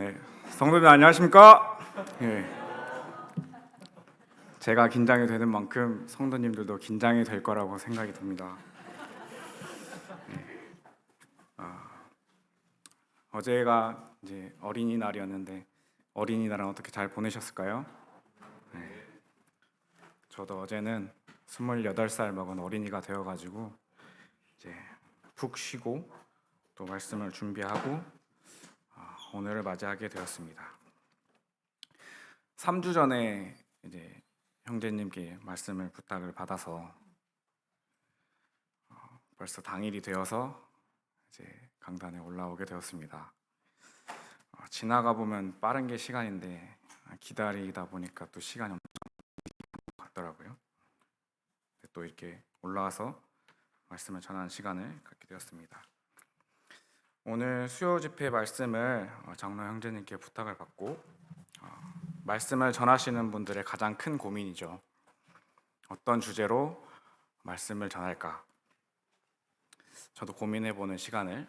네, 성도님 안녕하십니까? 네, 제가 긴장이 되는 만큼 성도님들도 긴장이 될 거라고 생각이 듭니다. 어제가 이제 어린이날이었는데 어린이날은 어떻게 잘 보내셨을까요? 네, 저도 어제는 28살 먹은 어린이가 되어가지고 이제 푹 쉬고 또 말씀을 준비하고 오늘을 맞이하게 되었습니다. 3주 전에 이제 형제님께 말씀을 부탁을 받아서 벌써 당일이 되어서 이제 강단에 올라오게 되었습니다. 지나가 보면 빠른 게 시간인데 기다리다 보니까 또 시간이 엄청 갔더라고요. 또 이렇게 올라와서 말씀을 전하는 시간을 갖게 되었습니다. 오늘 수요 집회 말씀을 장로 형제님께 부탁을 받고 말씀을 전하시는 분들의 가장 큰 고민이죠. 어떤 주제로 말씀을 전할까? 저도 고민해보는 시간을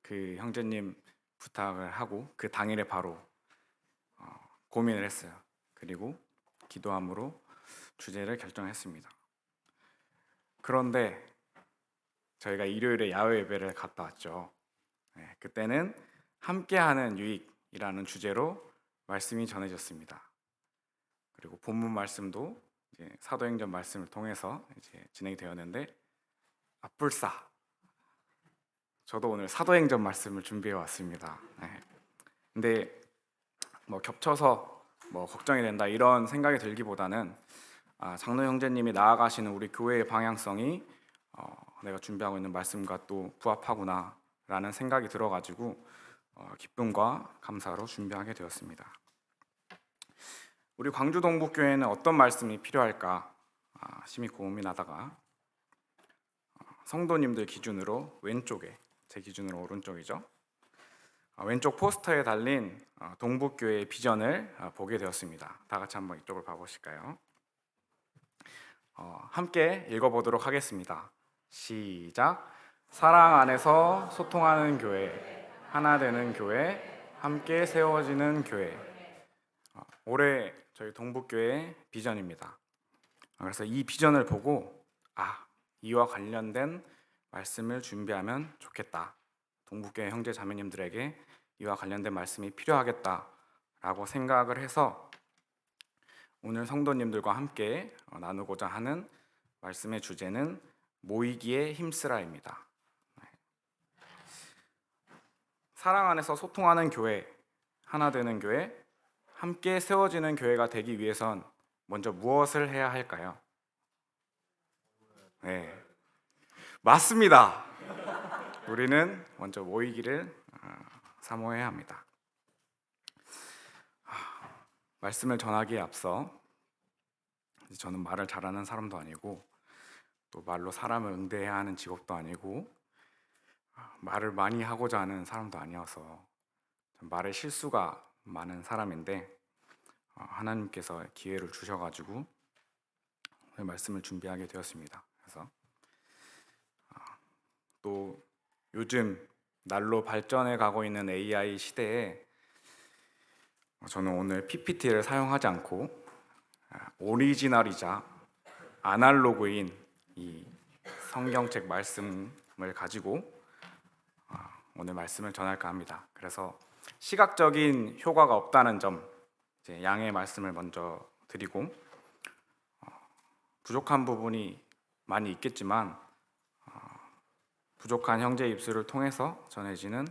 그 형제님 부탁을 하고 그 당일에 바로 고민을 했어요. 그리고 기도함으로 주제를 결정했습니다. 그런데 저희가 일요일에 야외 예배를 갔다 왔죠. 그때는 함께하는 유익이라는 주제로 말씀이 전해졌습니다. 그리고 본문 말씀도 이제 사도행전 말씀을 통해서 이제 진행이 되었는데 불사. 저도 오늘 사도행전 말씀을 준비해 왔습니다. 근데 뭐 겹쳐서 뭐 걱정이 된다 이런 생각이 들기보다는 장로 형제님이 나아가시는 우리 교회의 방향성이 내가 준비하고 있는 말씀과 또 부합하구나라는 생각이 들어가지고 기쁨과 감사로 준비하게 되었습니다. 우리 광주 동북교회는 어떤 말씀이 필요할까 심히 고민하다가 성도님들 기준으로 왼쪽에, 제 기준으로 오른쪽이죠. 왼쪽 포스터에 달린 동북교회의 비전을 보게 되었습니다. 다 같이 한번 이쪽을 봐보실까요? 함께 읽어보도록 하겠습니다. 시작. 사랑 안에서 소통하는 교회, 하나 되는 교회, 함께 세워지는 교회. 올해 저희 동북교회의 비전입니다. 그래서 이 비전을 보고 이와 관련된 말씀을 준비하면 좋겠다. 동북교회 형제 자매님들에게 이와 관련된 말씀이 필요하겠다라고 생각을 해서 오늘 성도님들과 함께 나누고자 하는 말씀의 주제는 모이기에 힘쓰라입니다. 사랑 안에서 소통하는 교회, 하나 되는 교회, 함께 세워지는 교회가 되기 위해선 먼저 무엇을 해야 할까요? 네, 맞습니다. 우리는 먼저 모이기를 사모해야 합니다. 말씀을 전하기에 앞서 저는 말을 잘하는 사람도 아니고 또 말로 사람을 응대해야 하는 직업도 아니고 말을 많이 하고자 하는 사람도 아니어서 말의 실수가 많은 사람인데 하나님께서 기회를 주셔가지고 오늘 말씀을 준비하게 되었습니다. 그래서 또 요즘 날로 발전해 가고 있는 AI 시대에 저는 오늘 PPT를 사용하지 않고 오리지널이자 아날로그인 이 성경책 말씀을 가지고 오늘 말씀을 전할까 합니다. 그래서 시각적인 효과가 없다는 점 이제 양해 말씀을 먼저 드리고 부족한 부분이 많이 있겠지만 부족한 형제 입술을 통해서 전해지는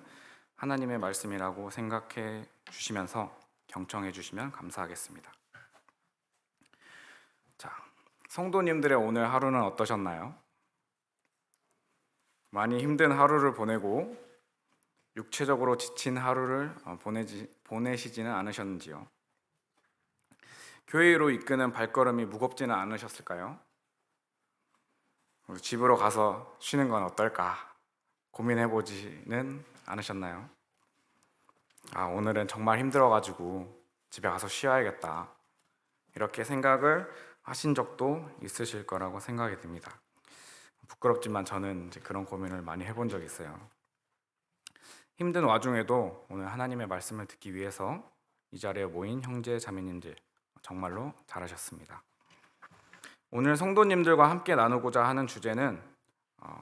하나님의 말씀이라고 생각해 주시면서 경청해 주시면 감사하겠습니다. 자, 성도님들의 오늘 하루는 어떠셨나요? 많이 힘든 하루를 보내고 육체적으로 지친 하루를 보내시지는 않으셨는지요? 교회로 이끄는 발걸음이 무겁지는 않으셨을까요? 집으로 가서 쉬는 건 어떨까 고민해보지는 않으셨나요? 오늘은 정말 힘들어가지고 집에 가서 쉬어야겠다 이렇게 생각을 하신 적도 있으실 거라고 생각이 듭니다. 부끄럽지만 저는 이제 그런 고민을 많이 해본 적이 있어요. 힘든 와중에도 오늘 하나님의 말씀을 듣기 위해서 이 자리에 모인 형제 자매님들 정말로 잘하셨습니다. 오늘 성도님들과 함께 나누고자 하는 주제는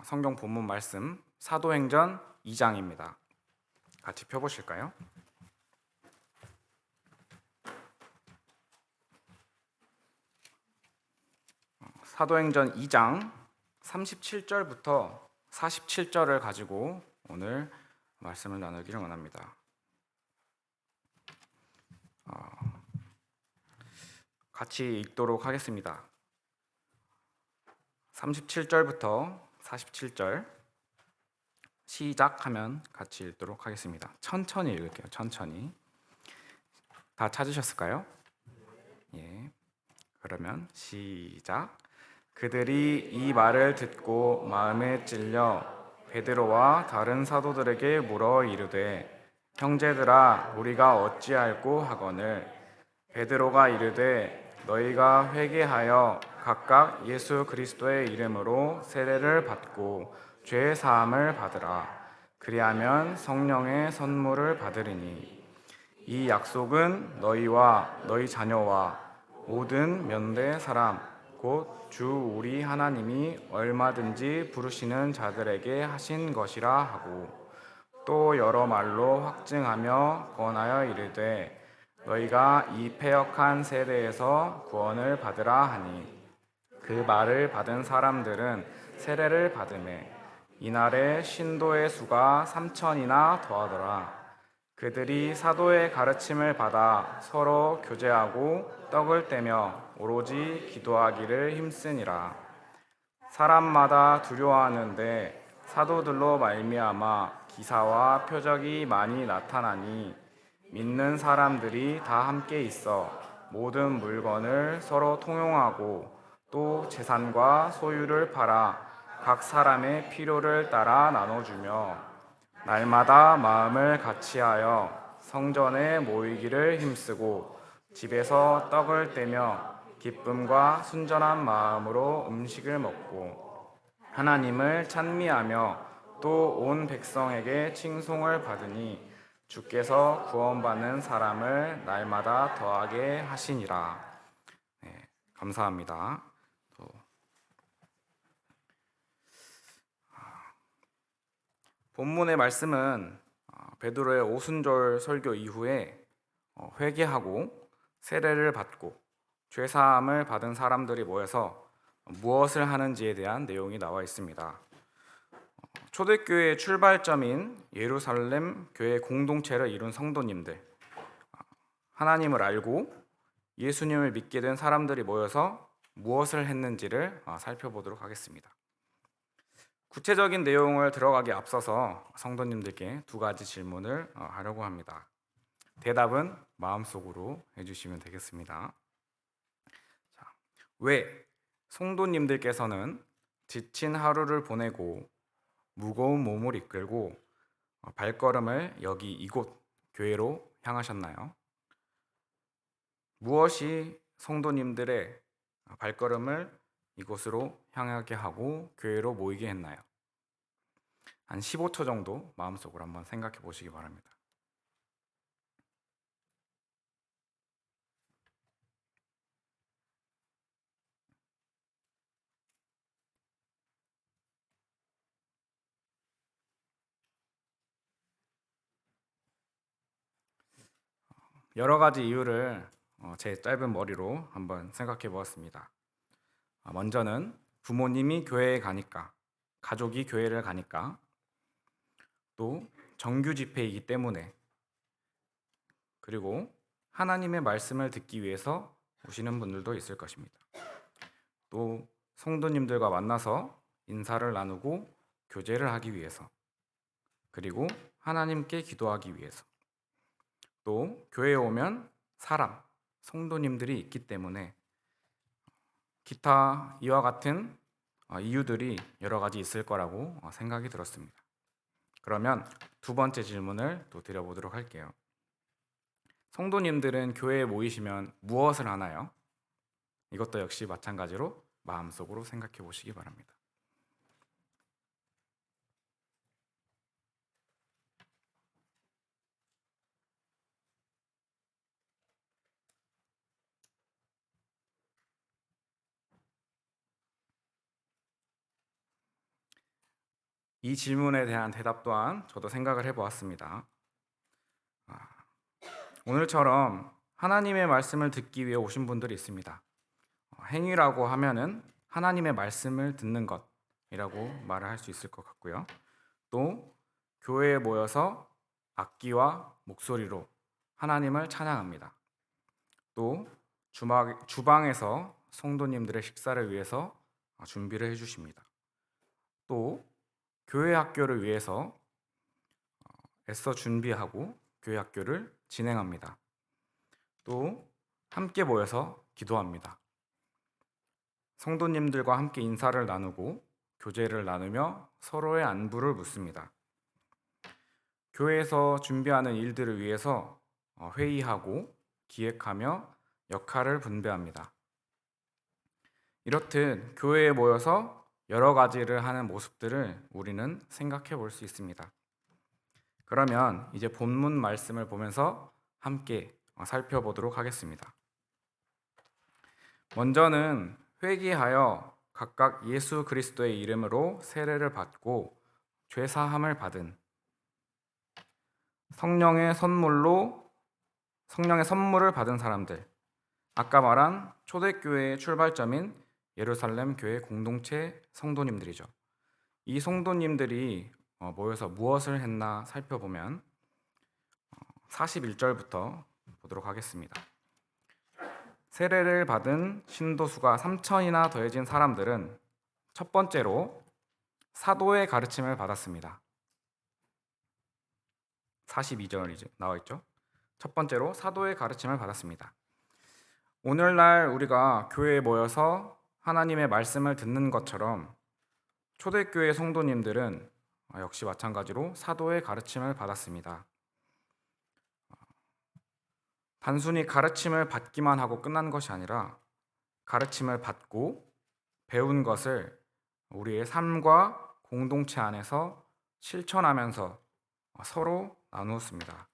성경 본문 말씀 사도행전 2장입니다. 같이 펴보실까요? 사도행전 2장 37절부터 47절을 가지고 오늘 말씀을 나누기를 원합니다. 같이 읽도록 하겠습니다. 37절부터 47절 시작하면 같이 읽도록 하겠습니다. 천천히 읽을게요. 천천히. 다 찾으셨을까요? 예. 그러면 시작. 그들이 이 말을 듣고 마음에 찔려 베드로와 다른 사도들에게 물어 이르되 형제들아 우리가 어찌할꼬 하거늘 베드로가 이르되 너희가 회개하여 각각 예수 그리스도의 이름으로 세례를 받고 죄 사함을 받으라. 그리하면 성령의 선물을 받으리니 이 약속은 너희와 너희 자녀와 모든 면대 사람 곧 주 우리 하나님이 얼마든지 부르시는 자들에게 하신 것이라 하고 또 여러 말로 확증하며 권하여 이르되 너희가 이 패역한 세대에서 구원을 받으라 하니 그 말을 받은 사람들은 세례를 받으매 이날에 신도의 수가 3천이나 더하더라. 그들이 사도의 가르침을 받아 서로 교제하고 떡을 떼며 오로지 기도하기를 힘쓰니라. 사람마다 두려워하는데 사도들로 말미암아 기사와 표적이 많이 나타나니 믿는 사람들이 다 함께 있어 모든 물건을 서로 통용하고 또 재산과 소유를 팔아 각 사람의 필요를 따라 나눠주며 날마다 마음을 같이하여 성전에 모이기를 힘쓰고 집에서 떡을 떼며 기쁨과 순전한 마음으로 음식을 먹고 하나님을 찬미하며 또 온 백성에게 칭송을 받으니 주께서 구원받는 사람을 날마다 더하게 하시니라. 네, 감사합니다. 본문의 말씀은 베드로의 오순절 설교 이후에 회개하고 세례를 받고 죄사함을 받은 사람들이 모여서 무엇을 하는지에 대한 내용이 나와 있습니다. 초대교회의 출발점인 예루살렘 교회 공동체를 이룬 성도님들, 하나님을 알고 예수님을 믿게 된 사람들이 모여서 무엇을 했는지를 살펴보도록 하겠습니다. 구체적인 내용을 들어가기 앞서서 성도님들께 두 가지 질문을 하려고 합니다. 대답은 마음속으로 해주시면 되겠습니다. 왜 성도님들께서는 지친 하루를 보내고 무거운 몸을 이끌고 발걸음을 여기 이곳 교회로 향하셨나요? 무엇이 성도님들의 발걸음을 이곳으로 향하게 하고 교회로 모이게 했나요? 한 15초 정도 마음속으로 한번 생각해 보시기 바랍니다. 여러 가지 이유를 제 짧은 머리로 한번 생각해 보았습니다. 먼저는 부모님이 교회에 가니까, 가족이 교회를 가니까, 또 정규 집회이기 때문에, 그리고 하나님의 말씀을 듣기 위해서 오시는 분들도 있을 것입니다. 또 성도님들과 만나서 인사를 나누고 교제를 하기 위해서, 그리고 하나님께 기도하기 위해서, 또 교회에 오면 사람, 성도님들이 있기 때문에 기타 이와 같은 이유들이 여러 가지 있을 거라고 생각이 들었습니다. 그러면 두 번째 질문을 또 드려보도록 할게요. 성도님들은 교회에 모이시면 무엇을 하나요? 이것도 역시 마찬가지로 마음속으로 생각해 보시기 바랍니다. 이 질문에 대한 대답 또한 저도 생각을 해보았습니다. 오늘처럼 하나님의 말씀을 듣기 위해 오신 분들이 있습니다. 행위라고 하면은 하나님의 말씀을 듣는 것이라고 말을 할 수 있을 것 같고요. 또 교회에 모여서 악기와 목소리로 하나님을 찬양합니다. 또 주방에서 성도님들의 식사를 위해서 준비를 해주십니다. 또 교회 학교를 위해서 애써 준비하고 교회 학교를 진행합니다. 또 함께 모여서 기도합니다. 성도님들과 함께 인사를 나누고 교제를 나누며 서로의 안부를 묻습니다. 교회에서 준비하는 일들을 위해서 회의하고 기획하며 역할을 분배합니다. 이렇듯 교회에 모여서 여러 가지를 하는 모습들을 우리는 생각해 볼 수 있습니다. 그러면 이제 본문 말씀을 보면서 함께 살펴보도록 하겠습니다. 먼저는 회개하여 각각 예수 그리스도의 이름으로 세례를 받고 죄 사함을 받은 성령의 선물을 받은 사람들, 아까 말한 초대교회의 출발점인 예루살렘 교회 공동체 성도님들이죠. 이 성도님들이 모여서 무엇을 했나 살펴보면 41절부터 보도록 하겠습니다. 세례를 받은 신도수가 3천이나 더해진 사람들은 첫 번째로 사도의 가르침을 받았습니다. 42절이 나와 있죠. 첫 번째로 사도의 가르침을 받았습니다. 오늘날 우리가 교회에 모여서 하나님의 말씀을 듣는 것처럼 초대교회 성도님들은 역시 마찬가지로 사도의 가르침을 받았습니다. 단순히 가르침을 받기만 하고 끝난 것이 아니라 가르침을 받고 배운 것을 우리의 삶과 공동체 안에서 실천하면서 서로 나누었습니다.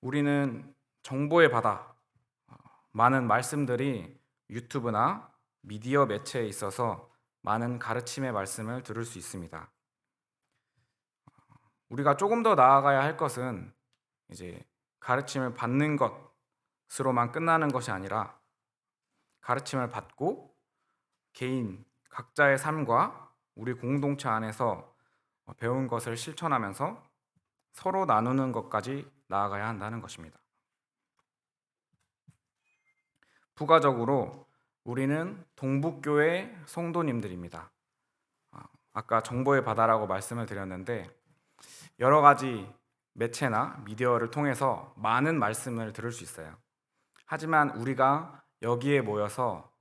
우리는 정보의 바다, 많은 말씀들이 유튜브나 미디어 매체에 있어서 많은 가르침의 말씀을 들을 수 있습니다. 우리가 조금 더 나아가야 할 것은 이제 가르침을 받는 것으로만 끝나는 것이 아니라 가르침을 받고 개인 각자의 삶과 우리 공동체 안에서 배운 것을 실천하면서 서로 나누는 것까지 나아가야 한다는 것입니다. 부가적으로 우리는 동북교회 성도님들입니다. 아까 정보의 바다라고 말씀을 드렸는데 여러 가지 매체나 미디어를 통해서 많은 말씀을 들을 수 있어요. 하지만 우리가 여기에 모여서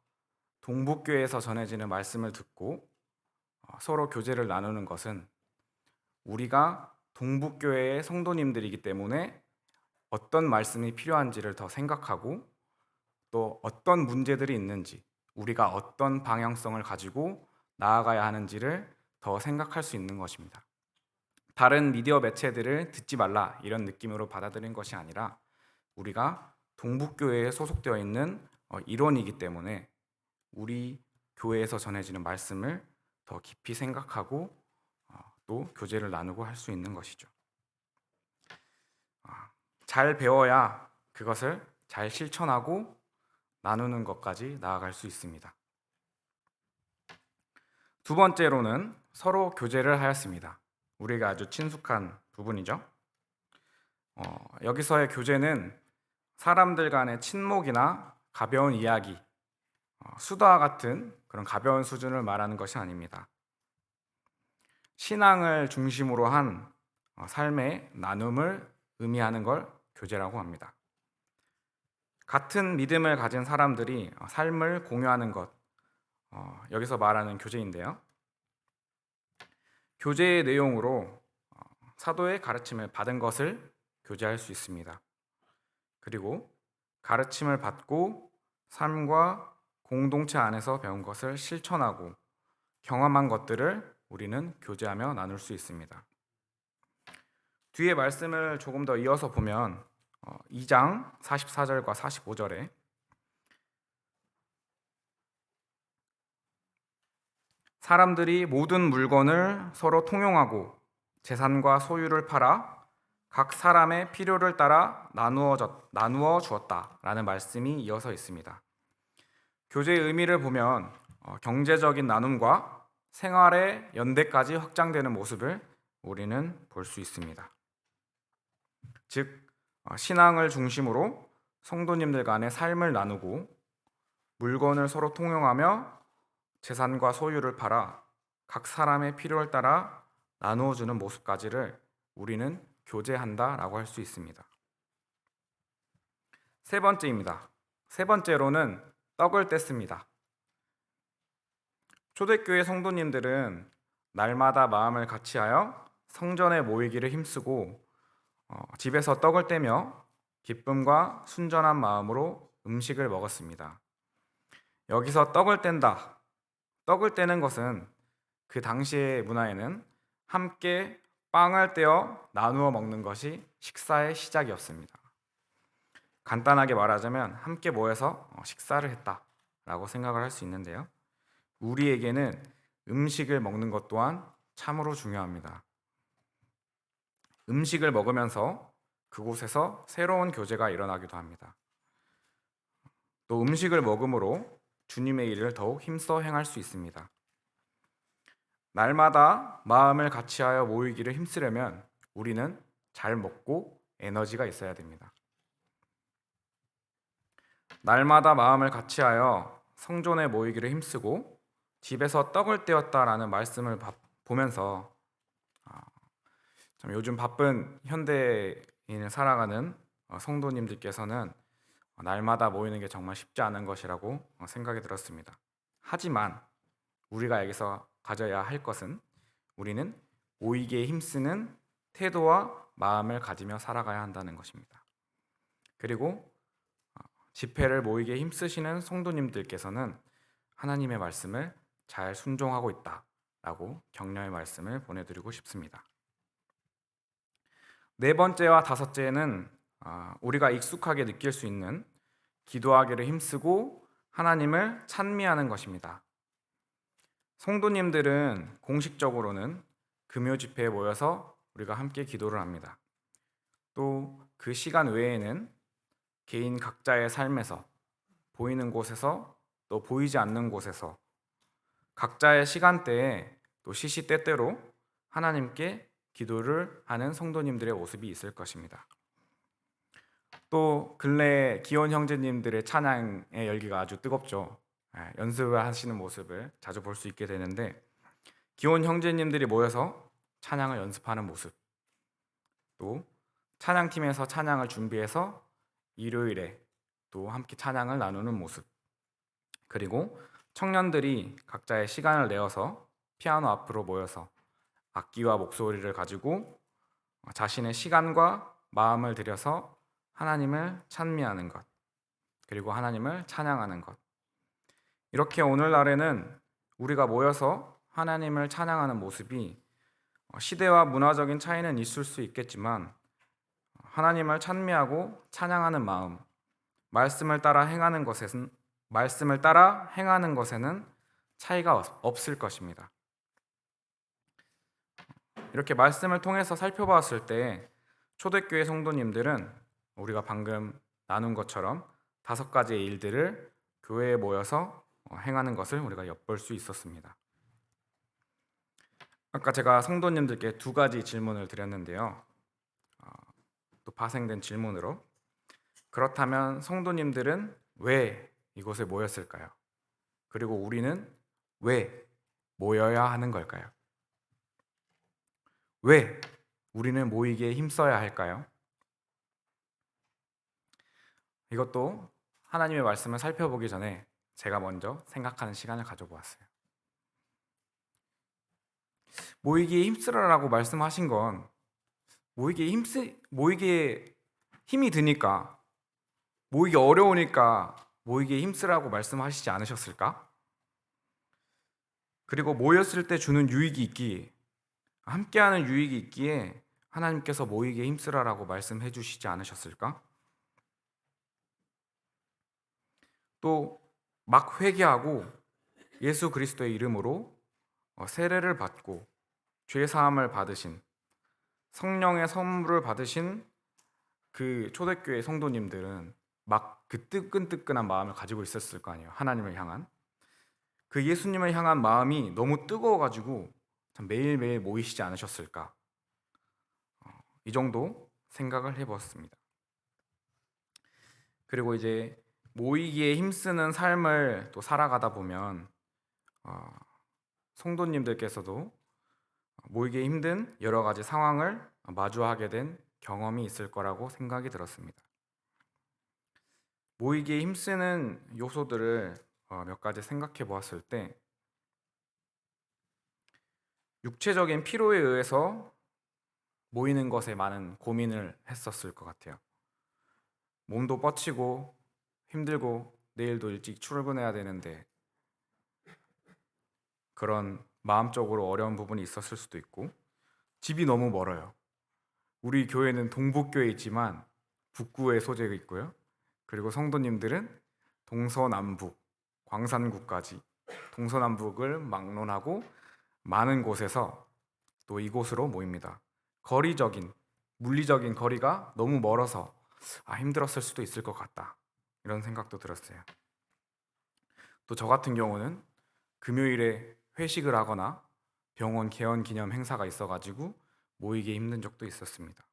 동북교회에서 전해지는 말씀을 듣고 서로 교제를 나누는 것은 우리가 동북교회의 성도님들이기 때문에 어떤 말씀이 필요한지를 더 생각하고 또 어떤 문제들이 있는지 우리가 어떤 방향성을 가지고 나아가야 하는지를 더 생각할 수 있는 것입니다. 다른 미디어 매체들을 듣지 말라 이런 느낌으로 받아들인 것이 아니라 우리가 동북교회에 소속되어 있는 일원이기 때문에 우리 교회에서 전해지는 말씀을 더 깊이 생각하고 또 교제를 나누고 할 수 있는 것이죠. 잘 배워야 그것을 잘 실천하고 나누는 것까지 나아갈 수 있습니다. 두 번째로는 서로 교제를 하였습니다. 우리가 아주 친숙한 부분이죠. 여기서의 교제는 사람들 간의 친목이나 가벼운 이야기, 수다와 같은 그런 가벼운 수준을 말하는 것이 아닙니다. 신앙을 중심으로 한 삶의 나눔을 의미하는 걸 교제라고 합니다. 같은 믿음을 가진 사람들이 삶을 공유하는 것, 여기서 말하는 교제인데요. 교제의 내용으로 사도의 가르침을 받은 것을 교제할 수 있습니다. 그리고 가르침을 받고 삶과 공동체 안에서 배운 것을 실천하고 경험한 것들을 우리는 교제하며 나눌 수 있습니다. 뒤에 말씀을 조금 더 이어서 보면 2장 44절과 45절에 사람들이 모든 물건을 서로 통용하고 재산과 소유를 팔아 각 사람의 필요를 따라 나누어 주었다라는 말씀이 이어서 있습니다. 교제의 의미를 보면 경제적인 나눔과 생활의 연대까지 확장되는 모습을 우리는 볼 수 있습니다. 즉, 신앙을 중심으로 성도님들 간의 삶을 나누고 물건을 서로 통용하며 재산과 소유를 팔아 각 사람의 필요를 따라 나누어주는 모습까지를 우리는 교제한다라고 할 수 있습니다. 세 번째입니다. 세 번째로는 떡을 뗐습니다. 초대교회 성도님들은 날마다 마음을 같이하여 성전에 모이기를 힘쓰고 집에서 떡을 떼며 기쁨과 순전한 마음으로 음식을 먹었습니다. 여기서 떡을 뗀다. 떡을 떼는 것은 그 당시의 문화에는 함께 빵을 떼어 나누어 먹는 것이 식사의 시작이었습니다. 간단하게 말하자면 함께 모여서 식사를 했다라고 생각을 할 수 있는데요. 우리에게는 음식을 먹는 것 또한 참으로 중요합니다. 음식을 먹으면서 그곳에서 새로운 교제가 일어나기도 합니다. 또 음식을 먹음으로 주님의 일을 더욱 힘써 행할 수 있습니다. 날마다 마음을 같이하여 모이기를 힘쓰려면 우리는 잘 먹고 에너지가 있어야 됩니다. 날마다 마음을 같이하여 성전에 모이기를 힘쓰고 집에서 떡을 떼었다라는 말씀을 보면서 참 요즘 바쁜 현대인을 살아가는 성도님들께서는 날마다 모이는 게 정말 쉽지 않은 것이라고 생각이 들었습니다. 하지만 우리가 여기서 가져야 할 것은 우리는 모이기에 힘쓰는 태도와 마음을 가지며 살아가야 한다는 것입니다. 그리고 집회를 모이기에 힘쓰시는 성도님들께서는 하나님의 말씀을 잘 순종하고 있다라고 격려의 말씀을 보내드리고 싶습니다. 네 번째와 다섯째는 우리가 익숙하게 느낄 수 있는 기도하기를 힘쓰고 하나님을 찬미하는 것입니다. 성도님들은 공식적으로는 금요 집회에 모여서 우리가 함께 기도를 합니다. 또 그 시간 외에는 개인 각자의 삶에서 보이는 곳에서 또 보이지 않는 곳에서 각자의 시간대에 또 시시때때로 하나님께 기도를 하는 성도님들의 모습이 있을 것입니다. 또 근래에 기혼 형제님들의 찬양의 열기가 아주 뜨겁죠. 연습을 하시는 모습을 자주 볼 수 있게 되는데 기혼 형제님들이 모여서 찬양을 연습하는 모습, 또 찬양팀에서 찬양을 준비해서 일요일에 또 함께 찬양을 나누는 모습, 그리고 청년들이 각자의 시간을 내어서 피아노 앞으로 모여서 악기와 목소리를 가지고 자신의 시간과 마음을 들여서 하나님을 찬미하는 것, 그리고 하나님을 찬양하는 것. 이렇게 오늘날에는 우리가 모여서 하나님을 찬양하는 모습이 시대와 문화적인 차이는 있을 수 있겠지만 하나님을 찬미하고 찬양하는 마음, 말씀을 따라 행하는 것에는 차이가 없을 것입니다. 이렇게 말씀을 통해서 살펴봤을 때 초대교회 성도님들은 우리가 방금 나눈 것처럼 5가지의 일들을 교회에 모여서 행하는 것을 우리가 엿볼 수 있었습니다. 아까 제가 성도님들께 2가지 질문을 드렸는데요. 또 파생된 질문으로, 그렇다면 성도님들은 왜 이곳에 모였을까요? 그리고 우리는 왜 모여야 하는 걸까요? 왜 우리는 모이기에 힘써야 할까요? 이것도 하나님의 말씀을 살펴보기 전에 제가 먼저 생각하는 시간을 가져보았어요. 모이기에 힘쓰라라고 말씀하신 건 모이기에 힘이 드니까, 모이기 어려우니까 모이기에 힘쓰라고 말씀하시지 않으셨을까? 그리고 모였을 때 주는 유익이 있기에, 함께하는 유익이 있기에 하나님께서 모이기에 힘쓰라라고 말씀해 주시지 않으셨을까? 또 막 회개하고 예수 그리스도의 이름으로 세례를 받고 죄 사함을 받으신 성령의 선물을 받으신 그 초대교회 성도님들은 막 그 뜨끈뜨끈한 마음을 가지고 있었을 거 아니에요. 하나님을 향한 그 예수님을 향한 마음이 너무 뜨거워가지고 참 매일매일 모이시지 않으셨을까, 이 정도 생각을 해보았습니다. 그리고 이제 모이기에 힘쓰는 삶을 또 살아가다 보면 성도님들께서도 모이기에 힘든 여러 가지 상황을 마주하게 된 경험이 있을 거라고 생각이 들었습니다. 모이기에 힘쓰는 요소들을 몇 가지 생각해 보았을 때, 육체적인 피로에 의해서 모이는 것에 많은 고민을 했었을 것 같아요. 몸도 뻗치고 힘들고 내일도 일찍 출근해야 되는데 그런 마음적으로 어려운 부분이 있었을 수도 있고, 집이 너무 멀어요. 우리 교회는 동북교에 있지만 북구에 소재가 있고요. 그리고 성도님들은 동서남북, 광산구까지 동서남북을 막론하고 많은 곳에서 또 이곳으로 모입니다. 거리적인, 물리적인 거리가 너무 멀어서 힘들었을 수도 있을 것 같다, 이런 생각도 들었어요. 또 저 같은 경우는 금요일에 회식을 하거나 병원 개원 기념 행사가 있어가지고 모이기 힘든 적도 있었습니다.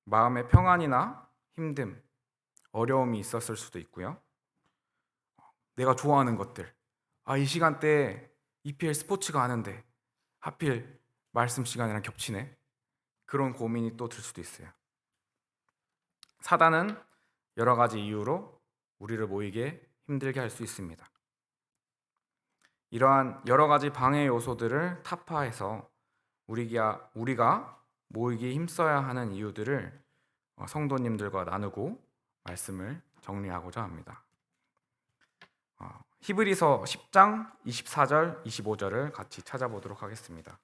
마음의 평안이나 힘듦, 어려움이 있었을 수도 있고요. 내가 좋아하는 것들, 이 시간대에 EPL 스포츠가 하는데 하필 말씀 시간이랑 겹치네, 그런 고민이 또 들 수도 있어요. 사단은 여러 가지 이유로 우리를 모이게 힘들게 할 수 있습니다. 이러한 여러 가지 방해 요소들을 타파해서 우리가 모이기에 힘써야 하는 이유들을 성도님들과 나누고 말씀을 정리하고자 합니다. 히브리서 10장 24절 25절을 같이 찾아보도록 하겠습니다.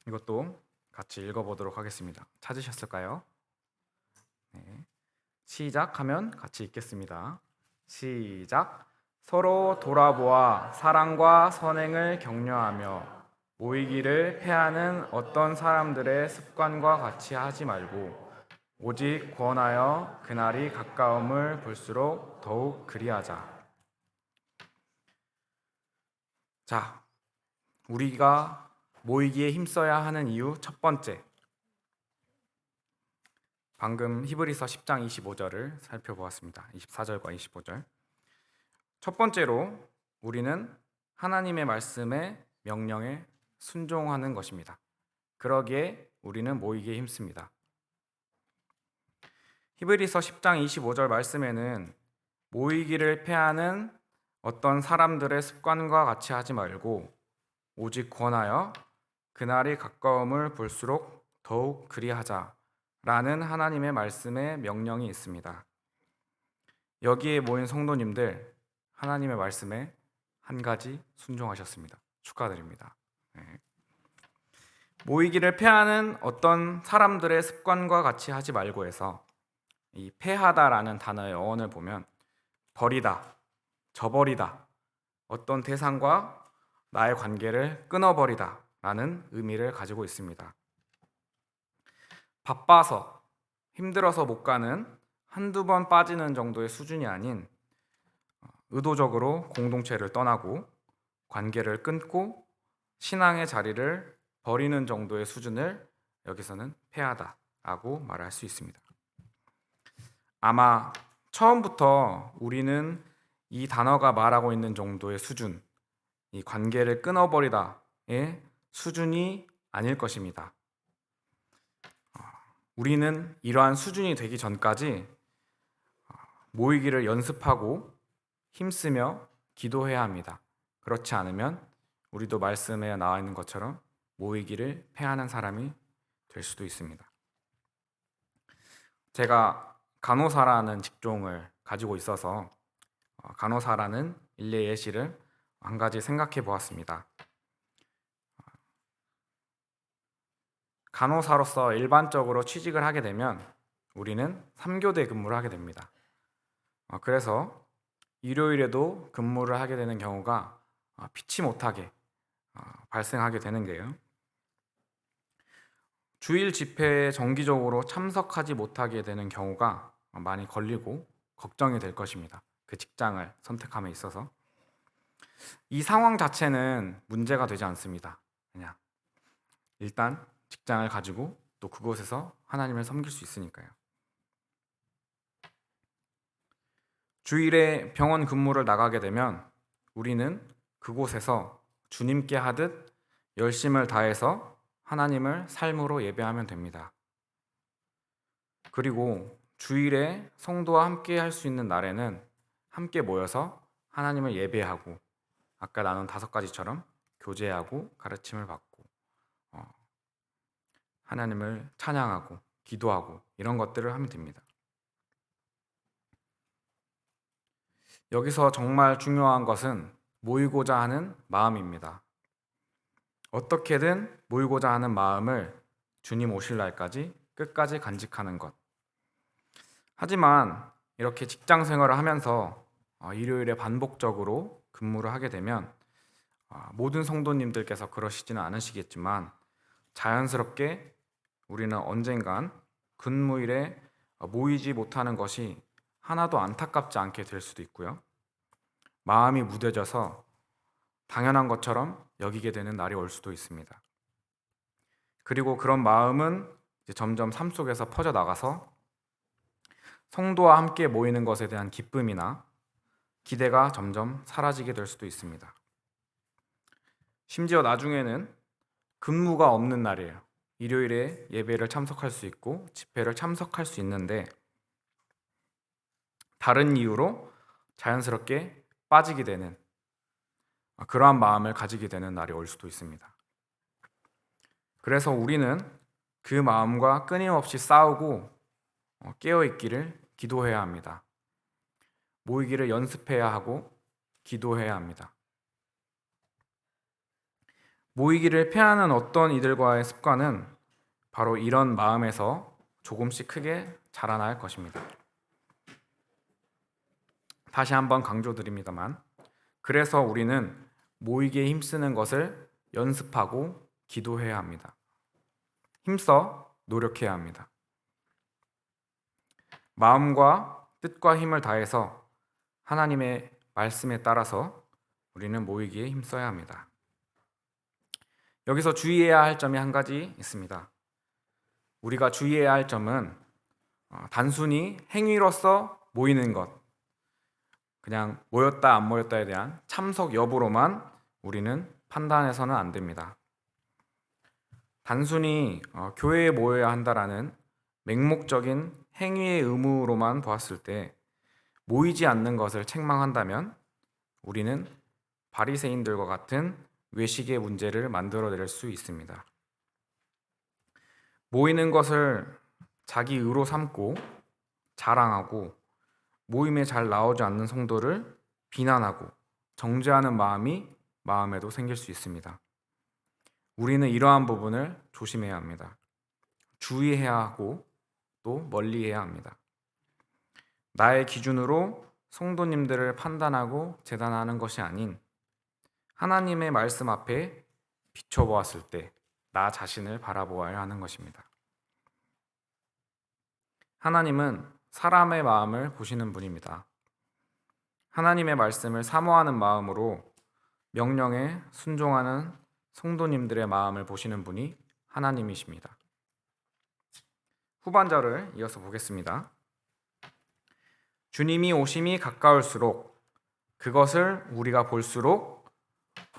이것도 같이 읽어보도록 하겠습니다. 찾으셨을까요? 네. 시작하면 같이 읽겠습니다. 시작. 서로 돌아보아 사랑과 선행을 격려하며 모이기를 패하는 어떤 사람들의 습관과 같이 하지 말고 오직 권하여 그날이 가까움을 볼수록 더욱 그리하자. 자, 우리가 모이기에 힘써야 하는 이유 첫 번째, 방금 히브리서 10장 25절을 살펴보았습니다. 24절과 25절. 첫 번째로 우리는 하나님의 말씀에 명령에 순종하는 것입니다. 그러기에 우리는 모이기에 힘씁니다. 히브리서 10장 25절 말씀에는 모이기를 패하는 어떤 사람들의 습관과 같이 하지 말고 오직 권하여 그날이 가까움을 볼수록 더욱 그리하자 라는 하나님의 말씀의 명령이 있습니다. 여기에 모인 성도님들, 하나님의 말씀에 한 가지 순종하셨습니다. 축하드립니다. 네. 모이기를 패하는 어떤 사람들의 습관과 같이 하지 말고 해서, 이 패하다라는 단어의 어원을 보면 버리다, 저버리다, 어떤 대상과 나의 관계를 끊어버리다 라는 의미를 가지고 있습니다. 바빠서 힘들어서 못 가는 한두 번 빠지는 정도의 수준이 아닌 의도적으로 공동체를 떠나고 관계를 끊고 신앙의 자리를 버리는 정도의 수준을 여기서는 패하다라고 말할 수 있습니다. 아마 처음부터 우리는 이 단어가 말하고 있는 정도의 수준, 이 관계를 끊어버리다의 수준이 아닐 것입니다. 우리는 이러한 수준이 되기 전까지 모이기를 연습하고 힘쓰며 기도해야 합니다. 그렇지 않으면 우리도 말씀에 나와 있는 것처럼 모이기를 패하는 사람이 될 수도 있습니다. 제가 간호사라는 직종을 가지고 있어서 간호사라는 일례 예시를 한 가지 생각해 보았습니다. 간호사로서 일반적으로 취직을 하게 되면 우리는 3교대 근무를 하게 됩니다. 그래서 일요일에도 근무를 하게 되는 경우가 피치 못하게 발생하게 되는 게요. 주일 집회에 정기적으로 참석하지 못하게 되는 경우가 많이 걸리고 걱정이 될 것입니다. 그 직장을 선택함에 있어서. 이 상황 자체는 문제가 되지 않습니다. 그냥 일단 직장을 가지고 또 그곳에서 하나님을 섬길 수 있으니까요. 주일에 병원 근무를 나가게 되면 우리는 그곳에서 주님께 하듯 열심을 다해서 하나님을 삶으로 예배하면 됩니다. 그리고 주일에 성도와 함께 할 수 있는 날에는 함께 모여서 하나님을 예배하고 아까 나눈 5가지처럼 교제하고 가르침을 받고 하나님을 찬양하고 기도하고 이런 것들을 하면 됩니다. 여기서 정말 중요한 것은 모이고자 하는 마음입니다. 어떻게든 모이고자 하는 마음을 주님 오실 날까지 끝까지 간직하는 것. 하지만 이렇게 직장 생활을 하면서 일요일에 반복적으로 근무를 하게 되면 모든 성도님들께서 그러시지는 않으시겠지만 자연스럽게 우리는 언젠간 근무일에 모이지 못하는 것이 하나도 안타깝지 않게 될 수도 있고요. 마음이 무뎌져서 당연한 것처럼 여기게 되는 날이 올 수도 있습니다. 그리고 그런 마음은 이제 점점 삶 속에서 퍼져나가서 성도와 함께 모이는 것에 대한 기쁨이나 기대가 점점 사라지게 될 수도 있습니다. 심지어 나중에는 근무가 없는 날이에요. 일요일에 예배를 참석할 수 있고 집회를 참석할 수 있는데 다른 이유로 자연스럽게 빠지게 되는 그러한 마음을 가지게 되는 날이 올 수도 있습니다. 그래서 우리는 그 마음과 끊임없이 싸우고 깨어있기를 기도해야 합니다. 모이기를 연습해야 하고 기도해야 합니다. 모이기를 패하는 어떤 이들과의 습관은 바로 이런 마음에서 조금씩 크게 자라날 것입니다. 다시 한번 강조드립니다만, 그래서 우리는 모이기에 힘쓰는 것을 연습하고 기도해야 합니다. 힘써 노력해야 합니다. 마음과 뜻과 힘을 다해서 하나님의 말씀에 따라서 우리는 모이기에 힘써야 합니다. 여기서 주의해야 할 점이 한 가지 있습니다. 우리가 주의해야 할 점은 단순히 행위로서 모이는 것, 그냥 모였다 안 모였다에 대한 참석 여부로만 우리는 판단해서는 안 됩니다. 단순히 교회에 모여야 한다라는 맹목적인 행위의 의무로만 보았을 때 모이지 않는 것을 책망한다면 우리는 바리새인들과 같은 외식의 문제를 만들어낼 수 있습니다. 모이는 것을 자기 의로 삼고 자랑하고 모임에 잘 나오지 않는 성도를 비난하고 정죄하는 마음이 마음에도 생길 수 있습니다. 우리는 이러한 부분을 조심해야 합니다. 주의해야 하고 또 멀리해야 합니다. 나의 기준으로 성도님들을 판단하고 재단하는 것이 아닌 하나님의 말씀 앞에 비춰보았을 때 나 자신을 바라보아야 하는 것입니다. 하나님은 사람의 마음을 보시는 분입니다. 하나님의 말씀을 사모하는 마음으로 명령에 순종하는 성도님들의 마음을 보시는 분이 하나님이십니다. 후반절을 이어서 보겠습니다. 주님이 오심이 가까울수록 그것을 우리가 볼수록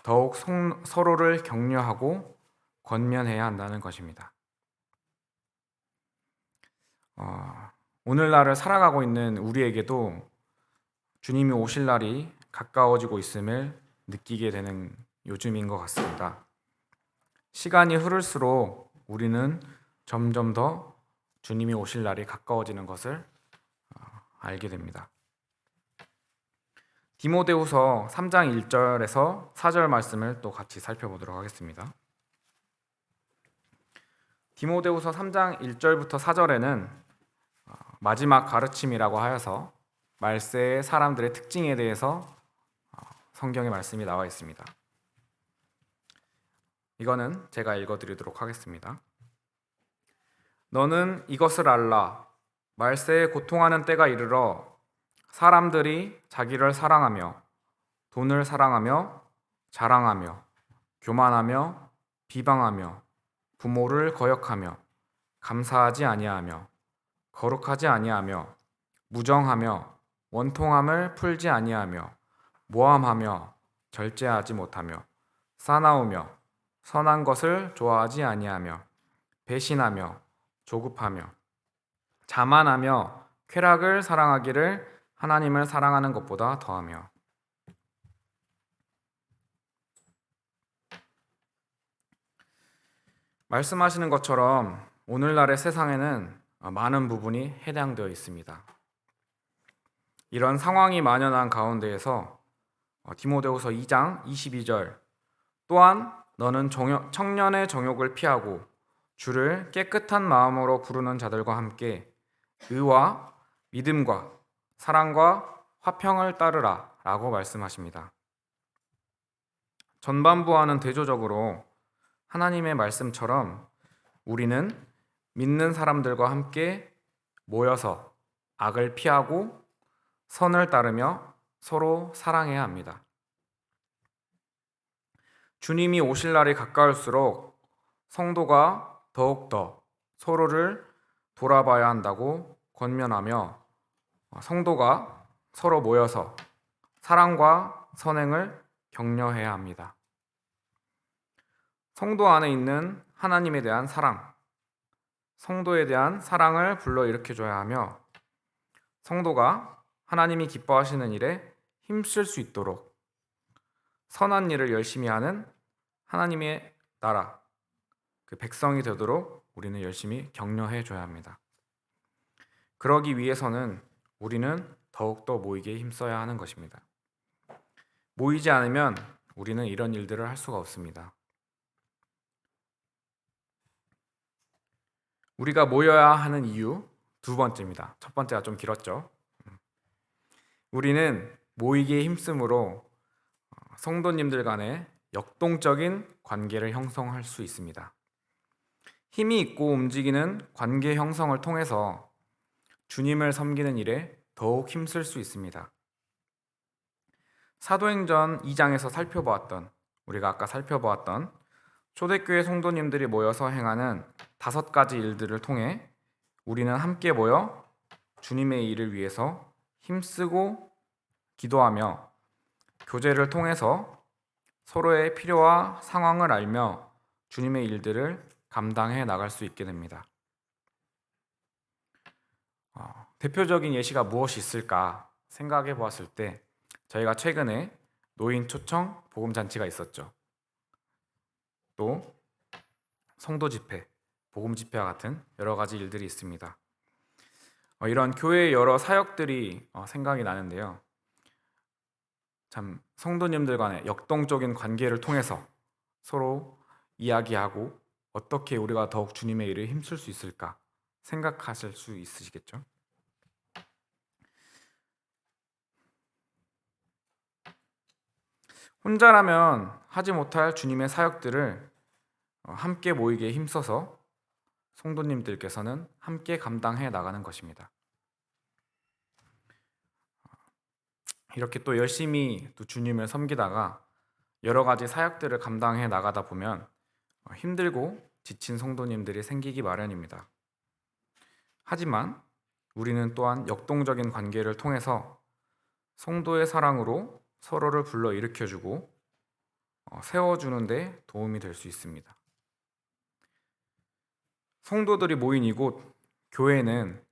더욱 서로를 격려하고 권면해야 한다는 것입니다. 오늘날을 살아가고 있는 우리에게도 주님이 오실 날이 가까워지고 있음을 느끼게 되는 요즘인 것 같습니다. 시간이 흐를수록 우리는 점점 더 주님이 오실 날이 가까워지는 것을 알게 됩니다. 디모데후서 3장 1절에서 4절 말씀을 또 같이 살펴보도록 하겠습니다. 디모데후서 3장 1절부터 4절에는 마지막 가르침이라고 하여서 말세의 사람들의 특징에 대해서 성경의 말씀이 나와 있습니다. 이거는 제가 읽어드리도록 하겠습니다. 너는 이것을 알라. 말세에 고통하는 때가 이르러 사람들이 자기를 사랑하며 돈을 사랑하며 자랑하며 교만하며 비방하며 부모를 거역하며 감사하지 아니하며 거룩하지 아니하며 무정하며 원통함을 풀지 아니하며 모함하며 절제하지 못하며 싸나우며 선한 것을 좋아하지 아니하며 배신하며 조급하며 자만하며 쾌락을 사랑하기를 하나님을 사랑하는 것보다 더하며. 말씀하시는 것처럼 오늘날의 세상에는 많은 부분이 해당되어 있습니다. 이런 상황이 만연한 가운데에서 디모데후서 2장 22절 또한 너는 청년의 정욕을 피하고 주를 깨끗한 마음으로 부르는 자들과 함께 의와 믿음과 사랑과 화평을 따르라 라고 말씀하십니다. 전반부와는 대조적으로 하나님의 말씀처럼 우리는 믿는 사람들과 함께 모여서 악을 피하고 선을 따르며 서로 사랑해야 합니다. 주님이 오실 날이 가까울수록 성도가 더욱더 서로를 돌아봐야 한다고 권면하며 성도가 서로 모여서 사랑과 선행을 격려해야 합니다. 성도 안에 있는 하나님에 대한 사랑, 성도에 대한 사랑을 불러일으켜줘야 하며 성도가 하나님이 기뻐하시는 일에 힘쓸 수 있도록 선한 일을 열심히 하는 하나님의 나라, 그 백성이 되도록 우리는 열심히 격려해줘야 합니다. 그러기 위해서는 우리는 더욱더 모이기에 힘써야 하는 것입니다. 모이지 않으면 우리는 이런 일들을 할 수가 없습니다. 우리가 모여야 하는 이유 두 번째입니다. 첫 번째가 좀 길었죠. 우리는 모이기에 힘쓰므로 성도님들 간의 역동적인 관계를 형성할 수 있습니다. 힘이 있고 움직이는 관계 형성을 통해서 주님을 섬기는 일에 더욱 힘쓸 수 있습니다. 사도행전 2장에서 우리가 아까 살펴보았던 초대교회 성도님들이 모여서 행하는 5가지 일들을 통해 우리는 함께 모여 주님의 일을 위해서 힘쓰고 기도하며 교제를 통해서 서로의 필요와 상황을 알며 주님의 일들을 감당해 나갈 수 있게 됩니다. 대표적인 예시가 무엇이 있을까 생각해 보았을 때 저희가 최근에 노인 초청 복음잔치가 있었죠. 또 성도 집회, 복음 집회와 같은 여러 가지 일들이 있습니다. 이런 교회의 여러 사역들이 생각이 나는데요. 참 성도님들 간의 역동적인 관계를 통해서 서로 이야기하고 어떻게 우리가 더욱 주님의 일에 힘쓸 수 있을까 생각하실 수 있으시겠죠? 혼자라면 하지 못할 주님의 사역들을 함께 모이게 힘써서 성도님들께서는 함께 감당해 나가는 것입니다. 이렇게 또 열심히 또 주님을 섬기다가 여러 가지 사역들을 감당해 나가다 보면 힘들고 지친 성도님들이 생기기 마련입니다. 하지만 우리는 또한 역동적인 관계를 통해서 성도의 사랑으로 서로를 불러 일으켜주고 세워주는 데 도움이 될 수 있습니다. 성도들이 모인 이곳 교회는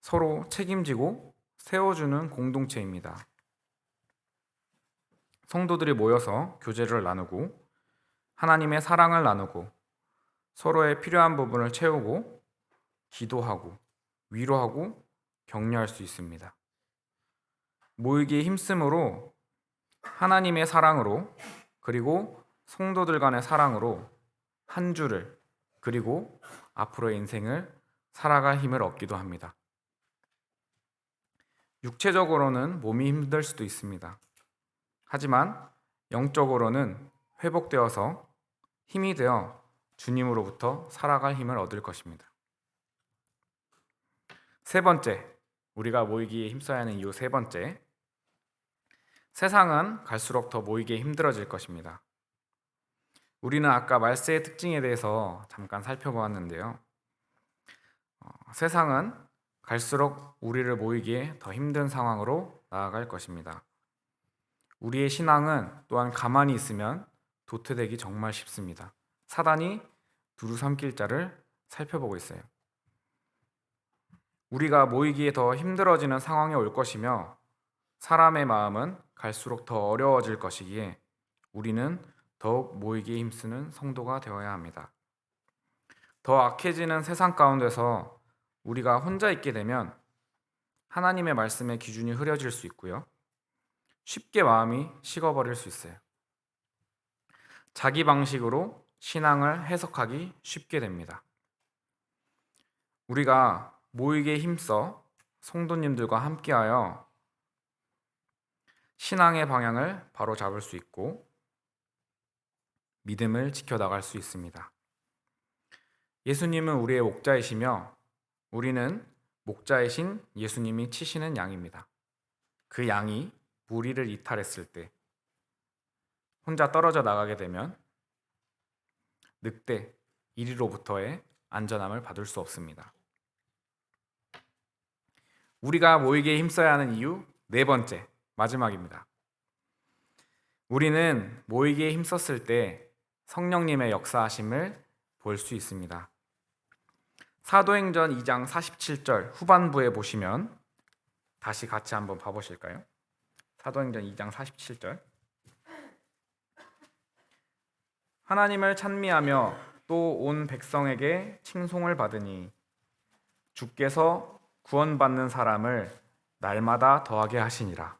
서로 책임지고 세워주는 공동체입니다. 성도들이 모여서 교제를 나누고 하나님의 사랑을 나누고 서로의 필요한 부분을 채우고 기도하고 위로하고 격려할 수 있습니다. 모이기에 힘쓰므로 하나님의 사랑으로 그리고 성도들 간의 사랑으로 한 주를 그리고 앞으로의 인생을 살아갈 힘을 얻기도 합니다. 육체적으로는 몸이 힘들 수도 있습니다. 하지만 영적으로는 회복되어서 힘이 되어 주님으로부터 살아갈 힘을 얻을 것입니다. 세 번째, 우리가 모이기에 힘써야 하는 이유 세 번째, 세상은 갈수록 더 모이기에 힘들어질 것입니다. 우리는 아까 말세의 특징에 대해서 잠깐 살펴보았는데요. 세상은 갈수록 우리를 모이기에 더 힘든 상황으로 나아갈 것입니다. 우리의 신앙은 또한 가만히 있으면 도태되기 정말 쉽습니다. 사단이 두루 삼킬 자를 살펴보고 있어요. 우리가 모이기에 더 힘들어지는 상황이 올 것이며 사람의 마음은 갈수록 더 어려워질 것이기에 우리는 더욱 모이기에 힘쓰는 성도가 되어야 합니다. 더 악해지는 세상 가운데서 우리가 혼자 있게 되면 하나님의 말씀의 기준이 흐려질 수 있고요. 쉽게 마음이 식어버릴 수 있어요. 자기 방식으로 신앙을 해석하기 쉽게 됩니다. 우리가 모이기에 힘써 성도님들과 함께하여 신앙의 방향을 바로 잡을 수 있고 믿음을 지켜나갈 수 있습니다. 예수님은 우리의 목자이시며 우리는 목자이신 예수님이 치시는 양입니다. 그 양이 무리를 이탈했을 때 혼자 떨어져 나가게 되면 늑대, 이리로부터의 안전함을 받을 수 없습니다. 우리가 모이기에 힘써야 하는 이유 네 번째, 마지막입니다. 우리는 모이기에 힘썼을 때 성령님의 역사하심을 볼 수 있습니다. 사도행전 2장 47절 후반부에 보시면 다시 같이 한번 봐보실까요? 사도행전 2장 47절 하나님을 찬미하며 또 온 백성에게 칭송을 받으니 주께서 구원받는 사람을 날마다 더하게 하시니라.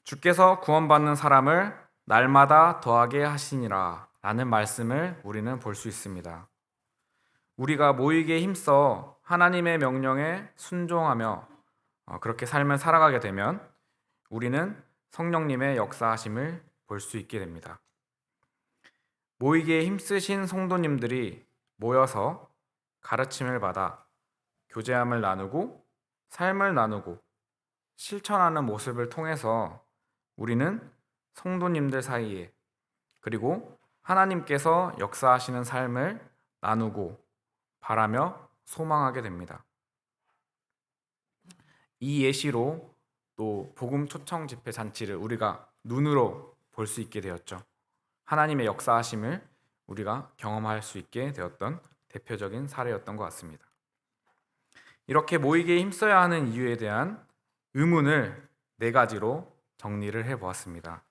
주께서 구원받는 사람을 날마다 더하게 하시니라 라는 말씀을 우리는 볼 수 있습니다. 우리가 모이기에 힘써 하나님의 명령에 순종하며 그렇게 삶을 살아가게 되면 우리는 성령님의 역사하심을 볼 수 있게 됩니다. 모이기에 힘쓰신 성도님들이 모여서 가르침을 받아 교제함을 나누고 삶을 나누고 실천하는 모습을 통해서 우리는 성도님들 사이에 그리고 하나님께서 역사하시는 삶을 나누고 바라며 소망하게 됩니다. 이 예시로 또 복음 초청 집회 잔치를 우리가 눈으로 볼 수 있게 되었죠. 하나님의 역사하심을 우리가 경험할 수 있게 되었던 대표적인 사례였던 것 같습니다. 이렇게 모이기에 힘써야 하는 이유에 대한 의문을 네 가지로 정리를 해보았습니다.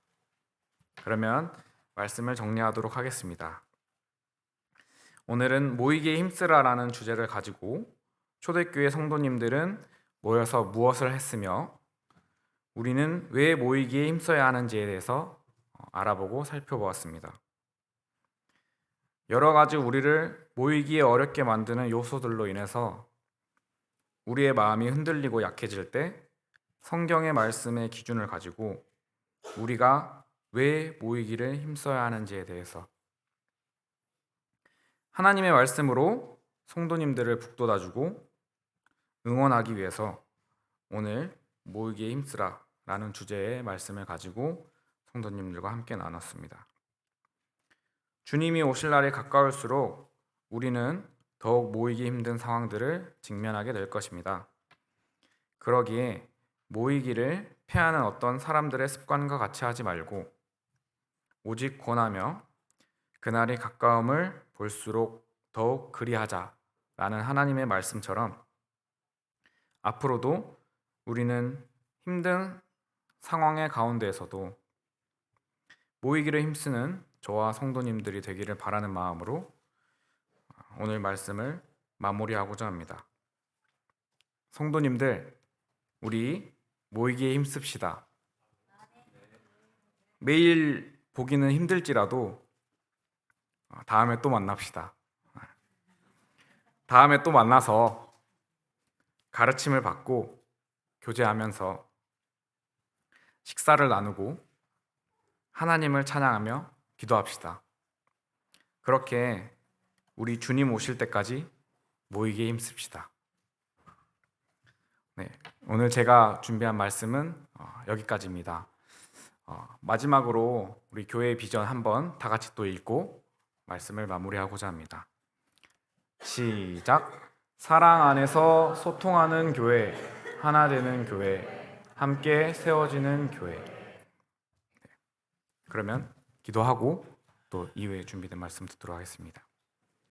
그러면 말씀을 정리하도록 하겠습니다. 오늘은 모이기에 힘쓰라라는 주제를 가지고 초대교회 성도님들은 모여서 무엇을 했으며 우리는 왜 모이기에 힘써야 하는지에 대해서 알아보고 살펴보았습니다. 여러 가지 우리를 모이기에 어렵게 만드는 요소들로 인해서 우리의 마음이 흔들리고 약해질 때 성경의 말씀의 기준을 가지고 우리가 왜 모이기를 힘써야 하는지에 대해서 하나님의 말씀으로 성도님들을 북돋아주고 응원하기 위해서 오늘 모이기에 힘쓰라 라는 주제의 말씀을 가지고 성도님들과 함께 나눴습니다. 주님이 오실 날이 가까울수록 우리는 더욱 모이기 힘든 상황들을 직면하게 될 것입니다. 그러기에 모이기를 패하는 어떤 사람들의 습관과 같이 하지 말고 오직 권하며 그날이 가까움을 볼수록 더욱 그리하자라는 하나님의 말씀처럼 앞으로도 우리는 힘든 상황의 가운데에서도 모이기를 힘쓰는 저와 성도님들이 되기를 바라는 마음으로 오늘 말씀을 마무리하고자 합니다. 성도님들, 우리 모이기에 힘씁시다. 매일 보기는 힘들지라도 다음에 또 만납시다. 다음에 또 만나서 가르침을 받고 교제하면서 식사를 나누고 하나님을 찬양하며 기도합시다. 그렇게 우리 주님 오실 때까지 모이기에 힘씁시다. 네, 오늘 제가 준비한 말씀은 여기까지입니다. 마지막으로 우리 교회의 비전 한번 다 같이 또 읽고 말씀을 마무리하고자 합니다. 시작. 사랑 안에서 소통하는 교회, 하나 되는 교회, 함께 세워지는 교회. 그러면 기도하고 또 이후에 준비된 말씀 듣도록 하겠습니다.